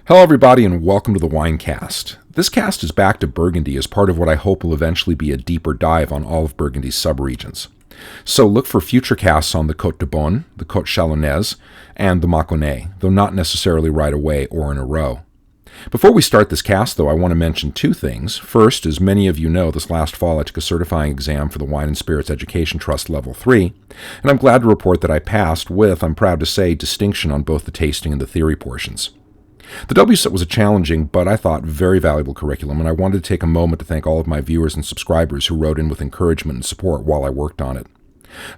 Hello everybody and welcome to the Winecast. This cast is back to Burgundy as part of what I hope will eventually be a deeper dive on all of Burgundy's subregions. So look for future casts on the Côte de Beaune, the Côte Chalonnaise, and the Mâconnais, though not necessarily right away or in a row. Before we start this cast, though, I want to mention two things. First, as many of you know, this last fall I took a certifying exam for the Wine and Spirits Education Trust Level 3, and I'm glad to report that I passed with, I'm proud to say, distinction on both the tasting and the theory portions. The WSET was a challenging, but I thought very valuable curriculum, and I wanted to take a moment to thank all of my viewers and subscribers who wrote in with encouragement and support while I worked on it.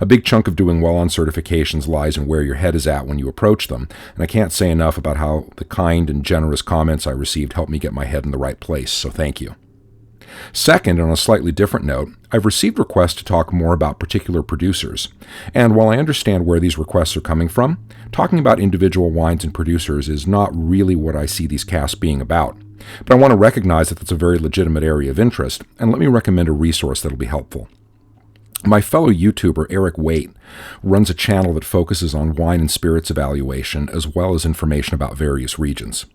A big chunk of doing well on certifications lies in where your head is at when you approach them, and I can't say enough about how the kind and generous comments I received helped me get my head in the right place, so thank you. Second, on a slightly different note, I've received requests to talk more about particular producers, and while I understand where these requests are coming from, talking about individual wines and producers is not really what I see these casts being about. But I want to recognize that that's a very legitimate area of interest, and let me recommend a resource that'll be helpful. My fellow YouTuber, Eric Waite, runs a channel that focuses on wine and spirits evaluation as well as information about various regions.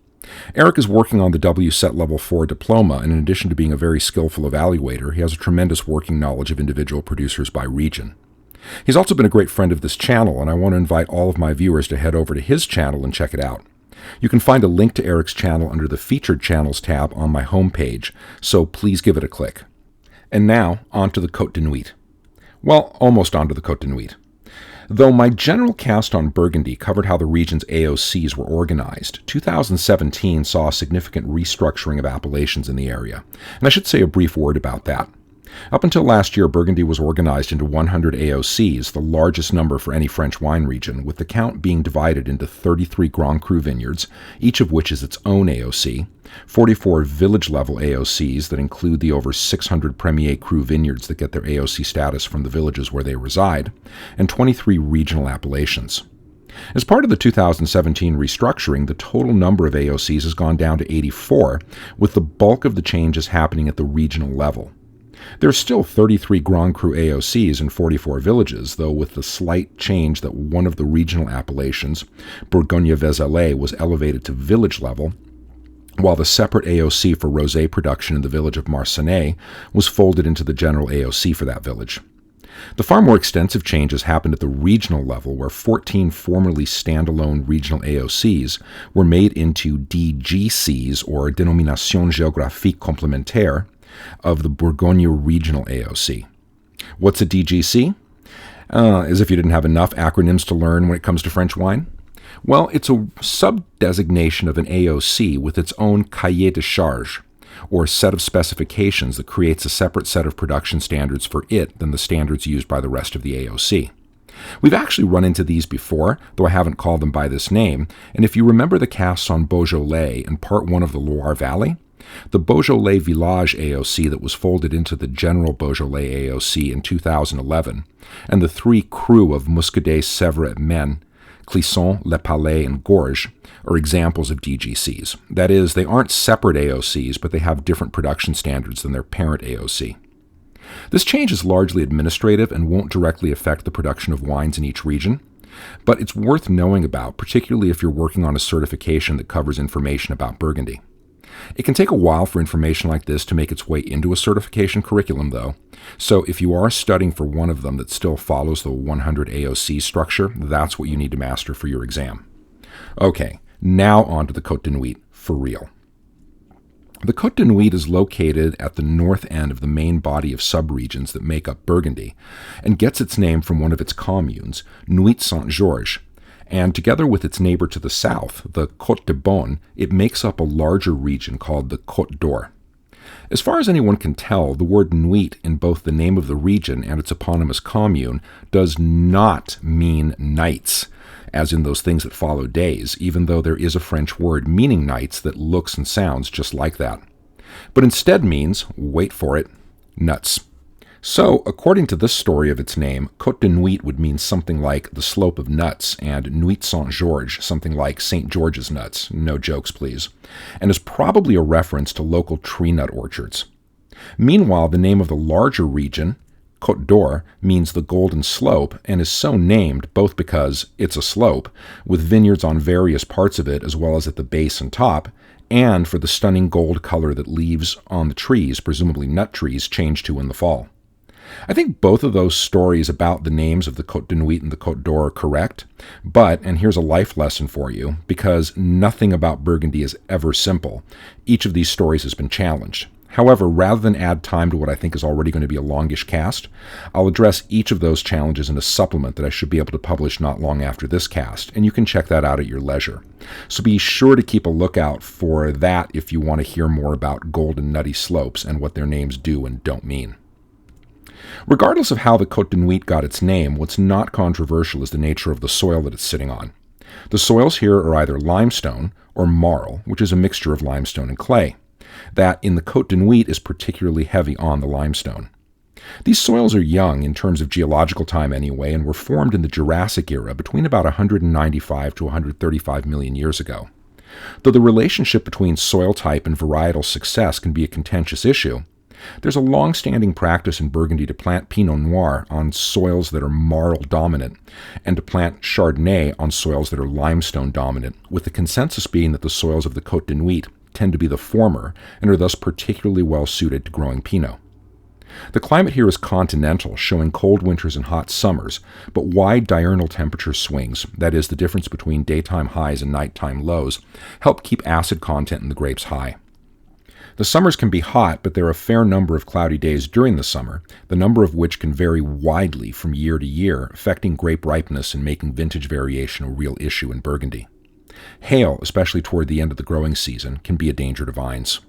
Eric is working on the WSET Level 4 diploma, and in addition to being a very skillful evaluator, he has a tremendous working knowledge of individual producers by region. He's also been a great friend of this channel, and I want to invite all of my viewers to head over to his channel and check it out. You can find a link to Eric's channel under the Featured Channels tab on my homepage, so please give it a click. And now, on to the Côte de Nuits. Well, almost on to the Côte de Nuits. Though my general cast on Burgundy covered how the region's AOCs were organized, 2017 saw a significant restructuring of appellations in the area, and I should say a brief word about that. Up until last year, Burgundy was organized into 100 AOCs, the largest number for any French wine region, with the count being divided into 33 Grand Cru vineyards, each of which is its own AOC, 44 village-level AOCs that include the over 600 Premier Cru vineyards that get their AOC status from the villages where they reside, and 23 regional appellations. As part of the 2017 restructuring, the total number of AOCs has gone down to 84, with the bulk of the changes happening at the regional level. There are still 33 Grand Cru AOCs in 44 villages, though with the slight change that one of the regional appellations, Bourgogne-Vézelay, was elevated to village level, while the separate AOC for rosé production in the village of Marcenay was folded into the general AOC for that village. The far more extensive changes happened at the regional level, where 14 formerly standalone regional AOCs were made into DGCs, or Dénomination Géographique Complémentaire, of the Bourgogne regional AOC. What's a DGC? As if you didn't have enough acronyms to learn when it comes to French wine. Well, it's a sub-designation of an AOC with its own cahier de charge, or set of specifications that creates a separate set of production standards for it than the standards used by the rest of the AOC. We've actually run into these before, though I haven't called them by this name, and if you remember the casts on Beaujolais in Part 1 of the Loire Valley, the Beaujolais Village AOC that was folded into the general Beaujolais AOC in 2011, and the 3 Cru of Muscadet, Sèvres, Maine, Clisson, Le Palais, and Gorges are examples of DGCs. That is, they aren't separate AOCs, but they have different production standards than their parent AOC. This change is largely administrative and won't directly affect the production of wines in each region, but it's worth knowing about, particularly if you're working on a certification that covers information about Burgundy. It can take a while for information like this to make its way into a certification curriculum, though, so if you are studying for one of them that still follows the 100 AOC structure, that's what you need to master for your exam. Okay, now on to the Côte de Nuits, for real. The Côte de Nuits is located at the north end of the main body of subregions that make up Burgundy, and gets its name from one of its communes, Nuits Saint-Georges, and together with its neighbor to the south, the Côte de Beaune, it makes up a larger region called the Côte d'Or. As far as anyone can tell, the word Nuit in both the name of the region and its eponymous commune does not mean nights, as in those things that follow days, even though there is a French word meaning nights that looks and sounds just like that. But instead means, wait for it, nuts. So, according to this story of its name, Côte de Nuits would mean something like the slope of nuts, and Nuits Saint-Georges something like St. George's nuts, no jokes please, and is probably a reference to local tree nut orchards. Meanwhile, the name of the larger region, Côte d'Or means the golden slope and is so named both because it's a slope, with vineyards on various parts of it as well as at the base and top, and for the stunning gold color that leaves on the trees, presumably nut trees, change to in the fall. I think both of those stories about the names of the Côte de Nuits and the Côte d'Or are correct, but, and here's a life lesson for you, because nothing about Burgundy is ever simple, each of these stories has been challenged. However, rather than add time to what I think is already going to be a longish cast, I'll address each of those challenges in a supplement that I should be able to publish not long after this cast, and you can check that out at your leisure. So be sure to keep a lookout for that if you want to hear more about golden nutty slopes and what their names do and don't mean. Regardless of how the Côte de Nuits got its name, what's not controversial is the nature of the soil that it's sitting on. The soils here are either limestone or marl, which is a mixture of limestone and clay. That in the Côte de Nuits is particularly heavy on the limestone. These soils are young in terms of geological time anyway, and were formed in the Jurassic era between about 195 to 135 million years ago. Though the relationship between soil type and varietal success can be a contentious issue, there's a long-standing practice in Burgundy to plant Pinot Noir on soils that are marl dominant, and to plant Chardonnay on soils that are limestone dominant, with the consensus being that the soils of the Côte de Nuits tend to be the former and are thus particularly well suited to growing Pinot. The climate here is continental, showing cold winters and hot summers, but wide diurnal temperature swings, that is, the difference between daytime highs and nighttime lows, help keep acid content in the grapes high. The summers can be hot, but there are a fair number of cloudy days during the summer, the number of which can vary widely from year to year, affecting grape ripeness and making vintage variation a real issue in Burgundy. Hail, especially toward the end of the growing season, can be a danger to vines.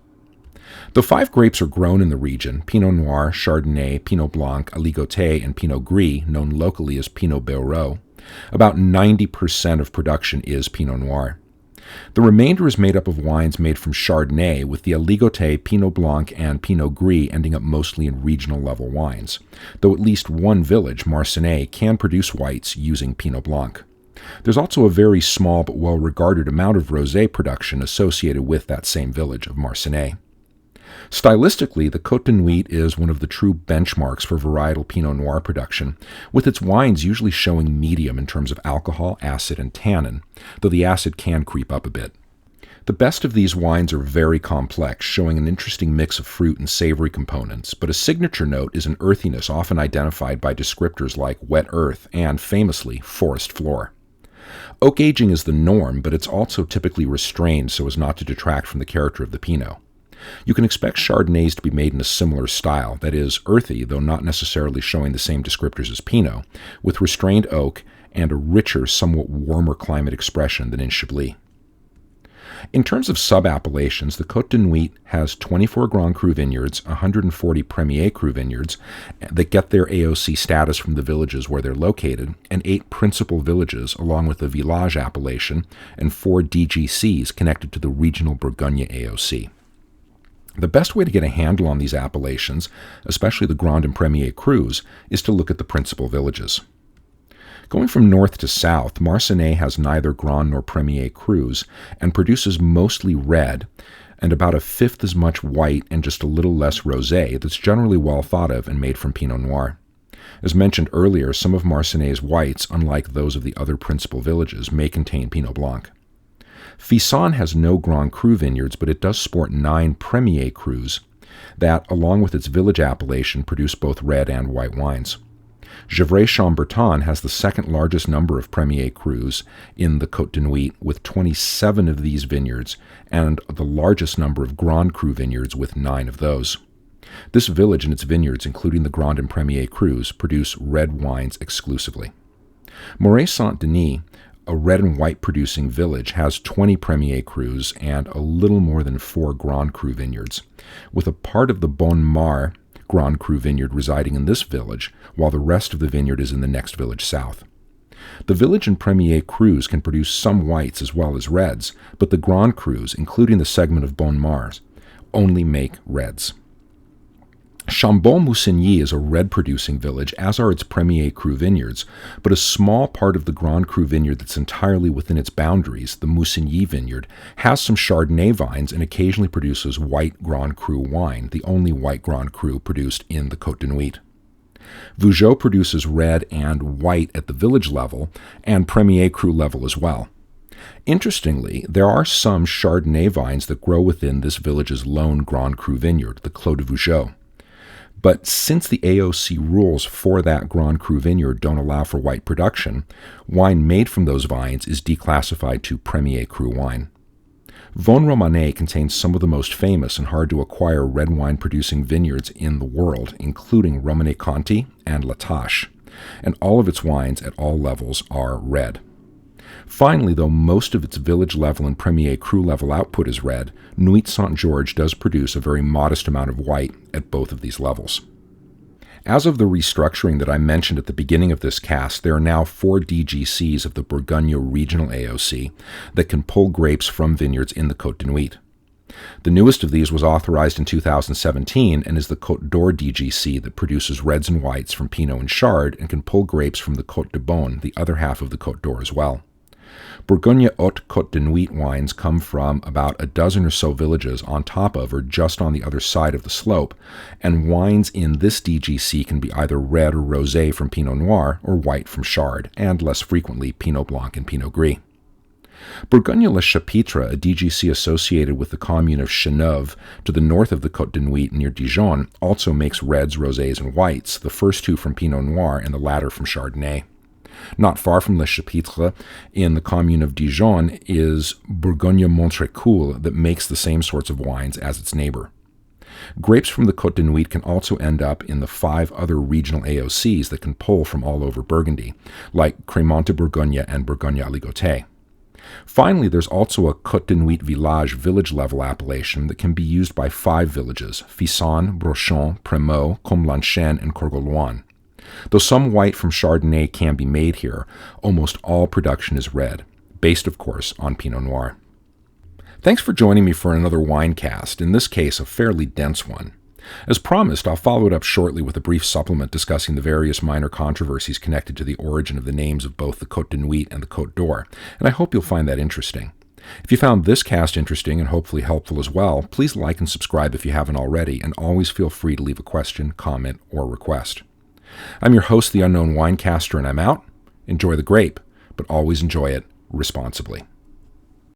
Though 5 grapes are grown in the region, Pinot Noir, Chardonnay, Pinot Blanc, Aligoté, and Pinot Gris, known locally as Pinot Beurreau, about 90% of production is Pinot Noir. The remainder is made up of wines made from Chardonnay, with the Aligoté, Pinot Blanc, and Pinot Gris ending up mostly in regional level wines, though at least one village, Marcinay, can produce whites using Pinot Blanc. There's also a very small but well-regarded amount of rosé production associated with that same village of Marcinay. Stylistically, the Côte de Nuits is one of the true benchmarks for varietal Pinot Noir production, with its wines usually showing medium in terms of alcohol, acid, and tannin, though the acid can creep up a bit. The best of these wines are very complex, showing an interesting mix of fruit and savory components, but a signature note is an earthiness often identified by descriptors like wet earth and, famously, forest floor. Oak aging is the norm, but it's also typically restrained so as not to detract from the character of the Pinot. You can expect Chardonnays to be made in a similar style, that is, earthy, though not necessarily showing the same descriptors as Pinot, with restrained oak and a richer, somewhat warmer climate expression than in Chablis. In terms of sub-appellations, the Côte de Nuits has 24 Grand Cru vineyards, 140 Premier Cru vineyards that get their AOC status from the villages where they're located, and 8 principal villages, along with a village appellation, and 4 DGCs connected to the regional Bourgogne AOC. The best way to get a handle on these appellations, especially the Grand and Premier Crus, is to look at the principal villages. Going from north to south, Marcinay has neither Grand nor Premier Crus and produces mostly red and about a fifth as much white and just a little less rosé that's generally well thought of and made from Pinot Noir. As mentioned earlier, some of Marcinay's whites, unlike those of the other principal villages, may contain Pinot Blanc. Fisson has no Grand Cru vineyards, but it does sport 9 Premier Crus that, along with its village appellation, produce both red and white wines. Gevrey-Chambertin has the second largest number of Premier Crus in the Côte de Nuits, with 27 of these vineyards, and the largest number of Grand Cru vineyards, with 9 of those. This village and its vineyards, including the Grand and Premier Crus, produce red wines exclusively. Moret-Saint-Denis, a red and white producing village, has 20 Premier Crus and a little more than 4 Grand Cru vineyards, with a part of the Bon Mar Grand Cru vineyard residing in this village, while the rest of the vineyard is in the next village south. The village and Premier Crus can produce some whites as well as reds, but the Grand Crus, including the segment of Bon Mars, only make reds. Chambon-Moussigny is a red-producing village, as are its Premier Cru vineyards, but a small part of the Grand Cru vineyard that's entirely within its boundaries, the Moussigny vineyard, has some Chardonnay vines and occasionally produces white Grand Cru wine, the only white Grand Cru produced in the Côte de Nuits. Vougeot produces red and white at the village level and Premier Cru level as well. Interestingly, there are some Chardonnay vines that grow within this village's lone Grand Cru vineyard, the Clos de Vougeot. But since the AOC rules for that Grand Cru vineyard don't allow for white production, wine made from those vines is declassified to Premier Cru wine. Vosne Romanée contains some of the most famous and hard-to-acquire red wine-producing vineyards in the world, including Romanée-Conti and La Tâche, and all of its wines at all levels are red. Finally, though most of its village level and Premier Cru level output is red, Nuits Saint-Georges does produce a very modest amount of white at both of these levels. As of the restructuring that I mentioned at the beginning of this cast, there are now 4 DGCs of the Bourgogne Regional AOC that can pull grapes from vineyards in the Côte de Nuits. The newest of these was authorized in 2017 and is the Côte d'Or DGC that produces reds and whites from Pinot and Chard and can pull grapes from the Côte de Beaune, the other half of the Côte d'Or as well. Bourgogne Haute Côte de Nuits wines come from about a dozen or so villages on top of or just on the other side of the slope, and wines in this DGC can be either red or rosé from Pinot Noir or white from Chard, and less frequently Pinot Blanc and Pinot Gris. Bourgogne-Le Chapitre, a DGC associated with the commune of Cheneuve to the north of the Côte de Nuits near Dijon, also makes reds, rosés, and whites, the first 2 from Pinot Noir and the latter from Chardonnay. Not far from Le Chapitre, in the commune of Dijon, is Bourgogne-Montrécoul that makes the same sorts of wines as its neighbor. Grapes from the Côte de Nuits can also end up in the 5 other regional AOCs that can pull from all over Burgundy, like Crémant de Bourgogne and Bourgogne-Aligoté. Finally, there's also a Côte de Nuits village village-level appellation that can be used by 5 villages, Fisson, Brochon, Prémaux, Comblanchén, and Courgouloin. Though some white from Chardonnay can be made here, almost all production is red, based, of course, on Pinot Noir. Thanks for joining me for another Winecast, in this case a fairly dense one. As promised, I'll follow it up shortly with a brief supplement discussing the various minor controversies connected to the origin of the names of both the Côte de Nuits and the Côte d'Or, and I hope you'll find that interesting. If you found this cast interesting and hopefully helpful as well, please like and subscribe if you haven't already, and always feel free to leave a question, comment, or request. I'm your host, the Unknown Winecaster, and I'm out. Enjoy the grape, but always enjoy it responsibly.